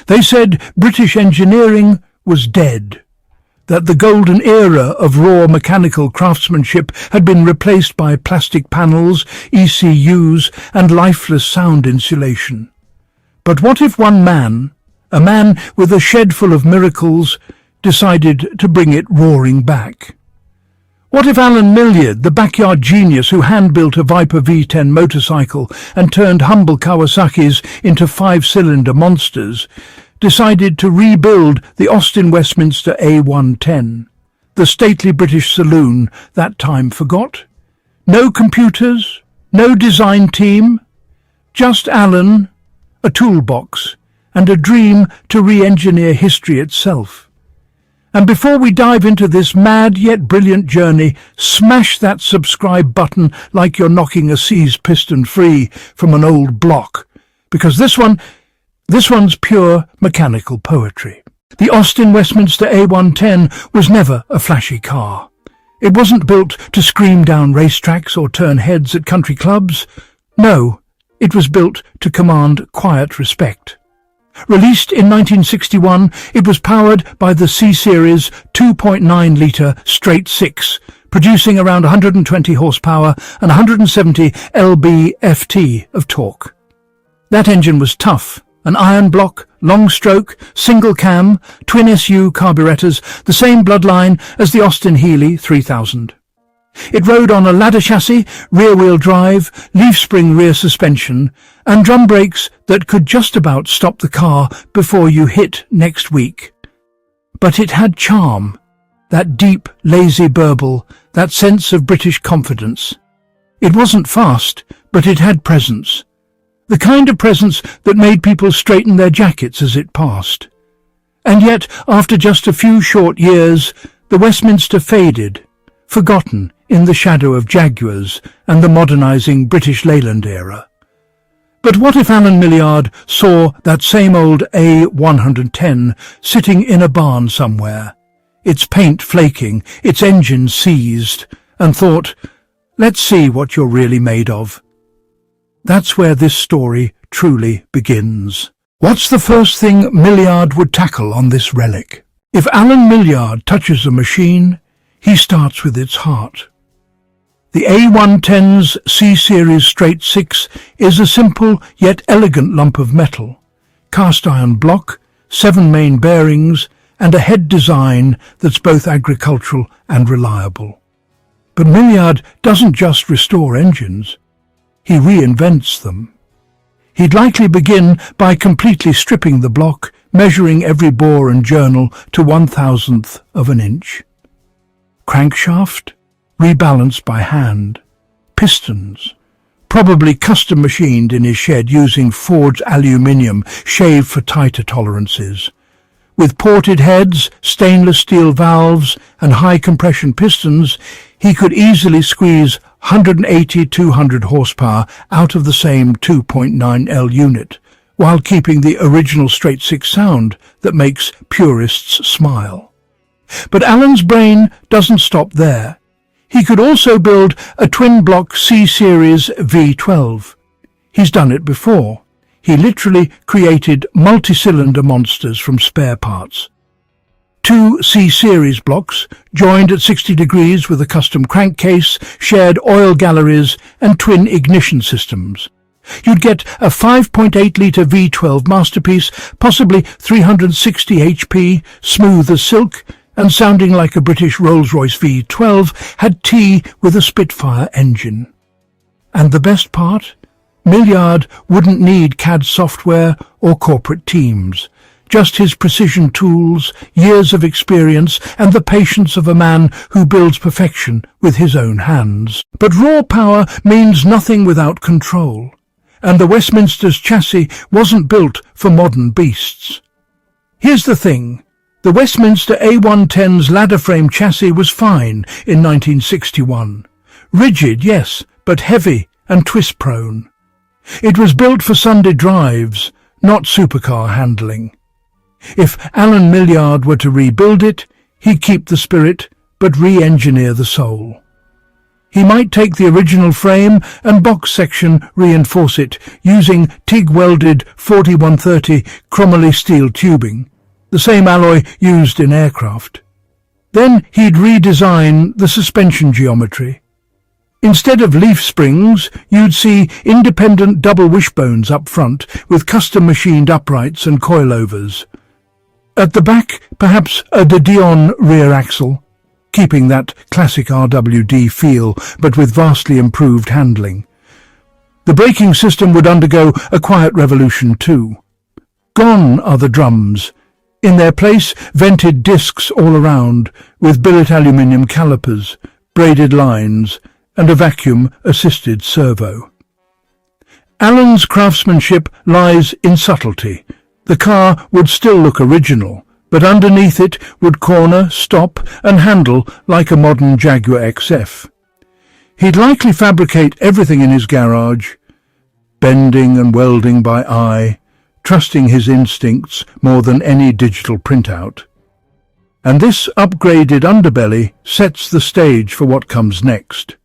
They said British engineering was dead, that the golden era of raw mechanical craftsmanship had been replaced by plastic panels, ECUs, and lifeless sound insulation. But what if one man, a man with a shed full of miracles, decided to bring it roaring back? What if Alan Millard, the backyard genius who hand-built a Viper V10 motorcycle and turned humble Kawasaki's into 5-cylinder monsters, decided to rebuild the Austin Westminster A110, the stately British saloon that time forgot? No computers, no design team, just Alan, a toolbox, and a dream to re-engineer history itself. And before we dive into this mad yet brilliant journey, smash that subscribe button like you're knocking a seized piston free from an old block, because this one's pure mechanical poetry. The Austin Westminster A110 was never a flashy car. It wasn't built to scream down racetracks or turn heads at country clubs. No, it was built to command quiet respect. Released in 1961, it was powered by the C-Series 2.9-litre straight-six, producing around 120 horsepower and 170 lb-ft of torque. That engine was tough. An iron block, long stroke, single cam, twin SU carburetors, the same bloodline as the Austin Healey 3000. It rode on a ladder chassis, rear-wheel drive, leaf-spring rear suspension, and drum brakes that could just about stop the car before you hit next week. But it had charm, that deep, lazy burble, that sense of British confidence. It wasn't fast, but it had presence. The kind of presence that made people straighten their jackets as it passed. And yet, after just a few short years, the Westminster faded, forgotten in the shadow of Jaguars and the modernising British Leyland era. But what if Alan Millard saw that same old A110 sitting in a barn somewhere, its paint flaking, its engine seized, and thought, let's see what you're really made of? That's where this story truly begins. What's the first thing Millyard would tackle on this relic? If Alan Millard touches a machine, he starts with its heart. The A110's C-Series straight-six is a simple yet elegant lump of metal, cast-iron block, 7 main bearings, and a head design that's both agricultural and reliable. But Millyard doesn't just restore engines. He reinvents them. He'd likely begin by completely stripping the block, measuring every bore and journal to 1/1000th of an inch. Crankshaft, rebalanced by hand. Pistons, probably custom machined in his shed using forged aluminium shaved for tighter tolerances. With ported heads, stainless steel valves, and high compression pistons, he could easily squeeze 180-200 horsepower out of the same 2.9L unit, while keeping the original straight-six sound that makes purists smile. But Alan's brain doesn't stop there. He could also build a twin-block C-Series V12. He's done it before. He literally created multi-cylinder monsters from spare parts. 2 C-Series blocks, joined at 60 degrees with a custom crankcase, shared oil galleries and twin ignition systems. You'd get a 5.8-litre V12 masterpiece, possibly 360 HP, smooth as silk, and sounding like a British Rolls-Royce V12 had tea with a Spitfire engine. And the best part? Millyard wouldn't need CAD software or corporate teams. Just his precision tools, years of experience, and the patience of a man who builds perfection with his own hands. But raw power means nothing without control, and the Westminster's chassis wasn't built for modern beasts. Here's the thing. The Westminster A110's ladder frame chassis was fine in 1961. Rigid, yes, but heavy and twist-prone. It was built for Sunday drives, not supercar handling. If Alan Millard were to rebuild it, he'd keep the spirit, but re-engineer the soul. He might take the original frame and box section reinforce it using TIG-welded 4130 chromoly steel tubing, the same alloy used in aircraft. Then he'd redesign the suspension geometry. Instead of leaf springs, you'd see independent double wishbones up front with custom-machined uprights and coilovers. At the back, perhaps a de Dion rear axle, keeping that classic RWD feel, but with vastly improved handling. The braking system would undergo a quiet revolution too. Gone are the drums. In their place, vented discs all around, with billet aluminium calipers, braided lines, and a vacuum-assisted servo. Alan's craftsmanship lies in subtlety. The car would still look original, but underneath it would corner, stop, and handle like a modern Jaguar XF. He'd likely fabricate everything in his garage, bending and welding by eye, trusting his instincts more than any digital printout. And this upgraded underbelly sets the stage for what comes next.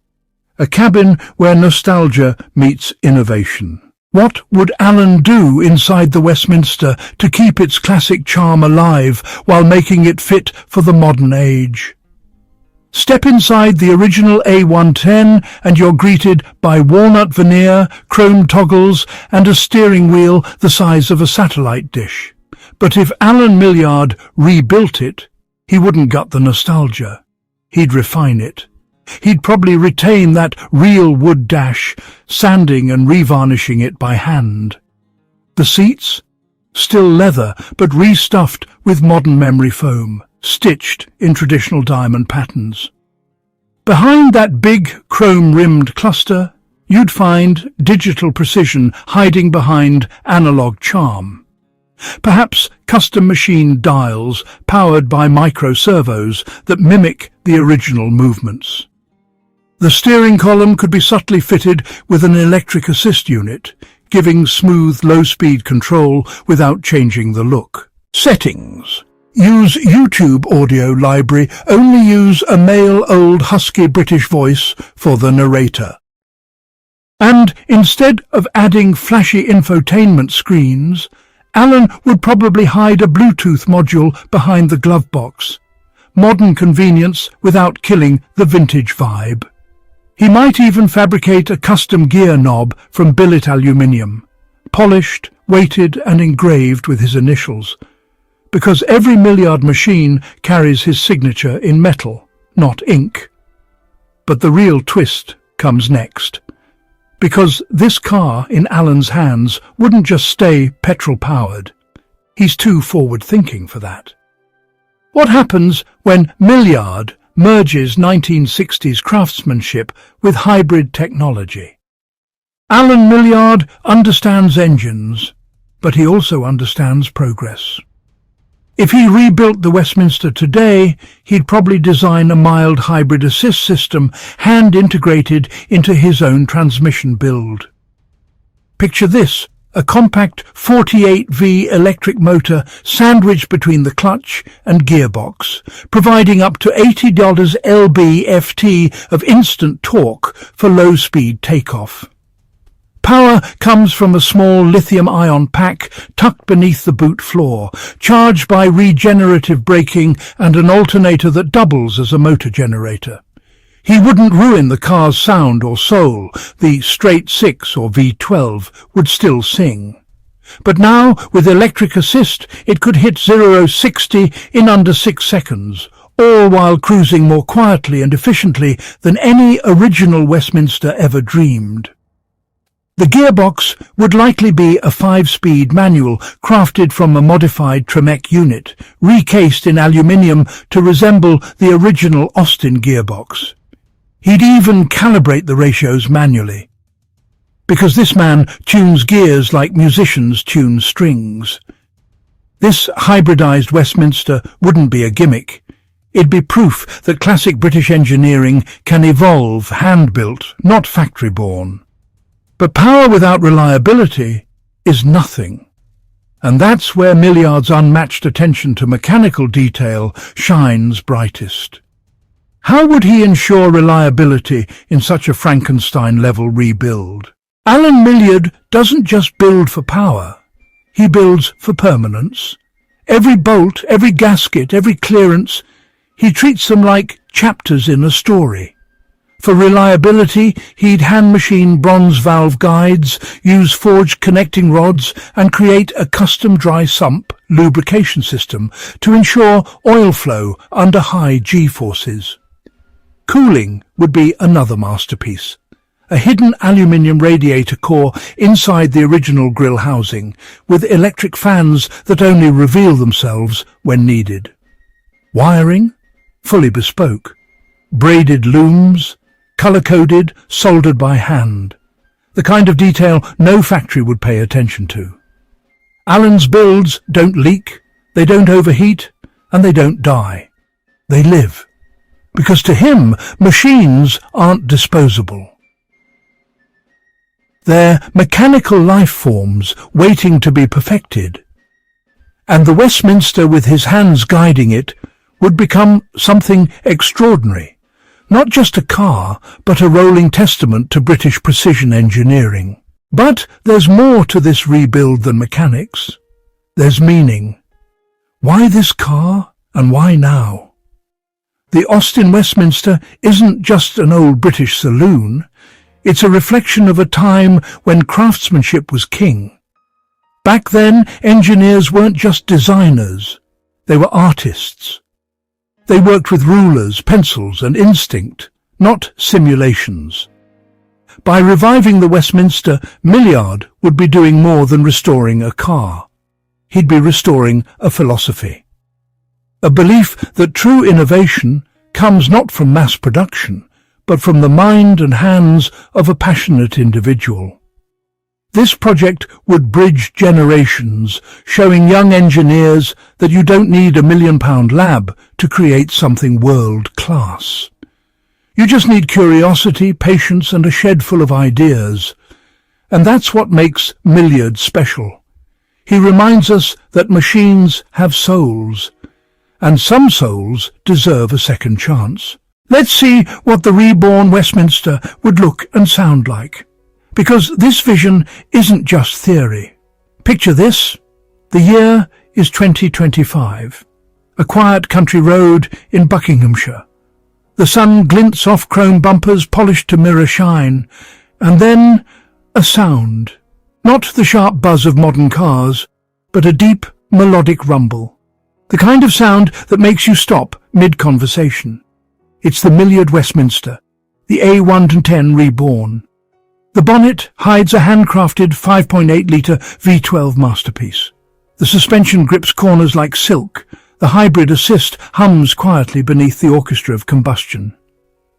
A cabin where nostalgia meets innovation. What would Alan do inside the Westminster to keep its classic charm alive while making it fit for the modern age? Step inside the original A110 and you're greeted by walnut veneer, chrome toggles, and a steering wheel the size of a satellite dish. But if Alan Millard rebuilt it, he wouldn't gut the nostalgia. He'd refine it. He'd probably retain that real wood dash, sanding and revarnishing it by hand. The seats? Still leather, but restuffed with modern memory foam, stitched in traditional diamond patterns. Behind that big chrome-rimmed cluster, you'd find digital precision hiding behind analog charm. Perhaps custom-machined dials powered by micro-servos that mimic the original movements. The steering column could be subtly fitted with an electric assist unit, giving smooth, low-speed control without changing the look. Settings. Use YouTube audio library. Only use a male old husky British voice for the narrator. And instead of adding flashy infotainment screens, Alan would probably hide a Bluetooth module behind the glove box. Modern convenience without killing the vintage vibe. He might even fabricate a custom gear knob from billet aluminium, polished, weighted and engraved with his initials, because every Millyard machine carries his signature in metal, not ink. But the real twist comes next, because this car in Alan's hands wouldn't just stay petrol-powered. He's too forward-thinking for that. What happens when Millyard merges 1960s craftsmanship with hybrid technology? Alan Millard understands engines, but he also understands progress. If he rebuilt the Westminster today, he'd probably design a mild hybrid assist system hand-integrated into his own transmission build. Picture this. A compact 48V electric motor sandwiched between the clutch and gearbox, providing up to $80 lb-ft of instant torque for low-speed takeoff. Power comes from a small lithium-ion pack tucked beneath the boot floor, charged by regenerative braking and an alternator that doubles as a motor generator. He wouldn't ruin the car's sound or soul. The straight 6 or V12 would still sing. But now, with electric assist, it could hit 0-60 in under 6 seconds, all while cruising more quietly and efficiently than any original Westminster ever dreamed. The gearbox would likely be a 5-speed manual crafted from a modified Tremec unit, recased in aluminium to resemble the original Austin gearbox. He'd even calibrate the ratios manually, because this man tunes gears like musicians tune strings. This hybridized Westminster wouldn't be a gimmick. It'd be proof that classic British engineering can evolve hand-built, not factory-born. But power without reliability is nothing. And that's where Millyard's unmatched attention to mechanical detail shines brightest. How would he ensure reliability in such a Frankenstein-level rebuild? Alan Millard doesn't just build for power. He builds for permanence. Every bolt, every gasket, every clearance, he treats them like chapters in a story. For reliability, he'd hand-machine bronze valve guides, use forged connecting rods, and create a custom dry sump lubrication system to ensure oil flow under high G-forces. Cooling would be another masterpiece. A hidden aluminium radiator core inside the original grille housing, with electric fans that only reveal themselves when needed. Wiring, fully bespoke. Braided looms, colour-coded, soldered by hand. The kind of detail no factory would pay attention to. Alan's builds don't leak, they don't overheat, and they don't die. They live. Because to him, machines aren't disposable. They're mechanical life forms waiting to be perfected. And the Westminster, with his hands guiding it, would become something extraordinary. Not just a car, but a rolling testament to British precision engineering. But there's more to this rebuild than mechanics. There's meaning. Why this car, and why now? The Austin Westminster isn't just an old British saloon. It's a reflection of a time when craftsmanship was king. Back then, engineers weren't just designers. They were artists. They worked with rulers, pencils, and instinct, not simulations. By reviving the Westminster, Millyard would be doing more than restoring a car. He'd be restoring a philosophy. A belief that true innovation comes not from mass production, but from the mind and hands of a passionate individual. This project would bridge generations, showing young engineers that you don't need a £1 million lab to create something world-class. You just need curiosity, patience, and a shed full of ideas. And that's what makes Millyard special. He reminds us that machines have souls, and some souls deserve a second chance. Let's see what the reborn Westminster would look and sound like. Because this vision isn't just theory. Picture this. The year is 2025. A quiet country road in Buckinghamshire. The sun glints off chrome bumpers polished to mirror shine. And then a sound. Not the sharp buzz of modern cars, but a deep, melodic rumble. The kind of sound that makes you stop mid-conversation. It's the Millyard Westminster, the A110 reborn. The bonnet hides a handcrafted 5.8-litre V12 masterpiece. The suspension grips corners like silk. The hybrid assist hums quietly beneath the orchestra of combustion.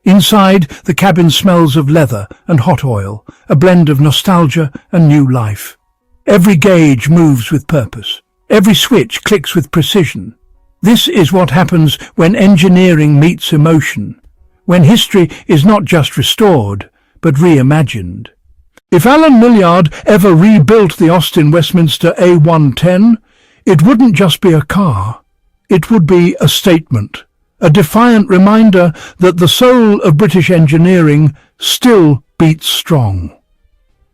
Inside, the cabin smells of leather and hot oil, a blend of nostalgia and new life. Every gauge moves with purpose. Every switch clicks with precision. This is what happens when engineering meets emotion, when history is not just restored, but reimagined. If Alan Millard ever rebuilt the Austin Westminster A110, it wouldn't just be a car. It would be a statement, a defiant reminder that the soul of British engineering still beats strong.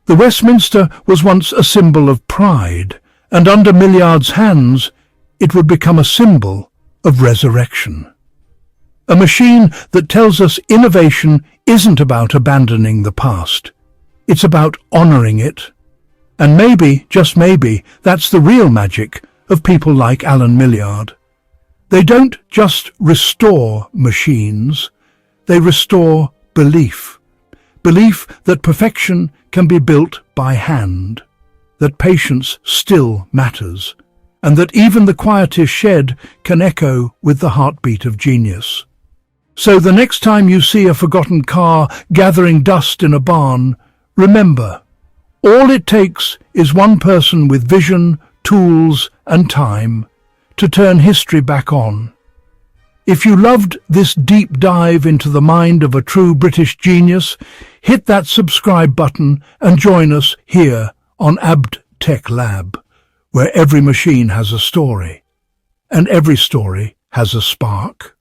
The Westminster was once a symbol of pride, and under Millyard's hands, it would become a symbol of resurrection. A machine that tells us innovation isn't about abandoning the past. It's about honouring it. And maybe, just maybe, that's the real magic of people like Alan Millard. They don't just restore machines, they restore belief. Belief that perfection can be built by hand, that patience still matters, and that even the quietest shed can echo with the heartbeat of genius. So the next time you see a forgotten car gathering dust in a barn, remember, all it takes is one person with vision, tools, and time to turn history back on. If you loved this deep dive into the mind of a true British genius, hit that subscribe button and join us here on Abd Tech Lab, where every machine has a story, and every story has a spark.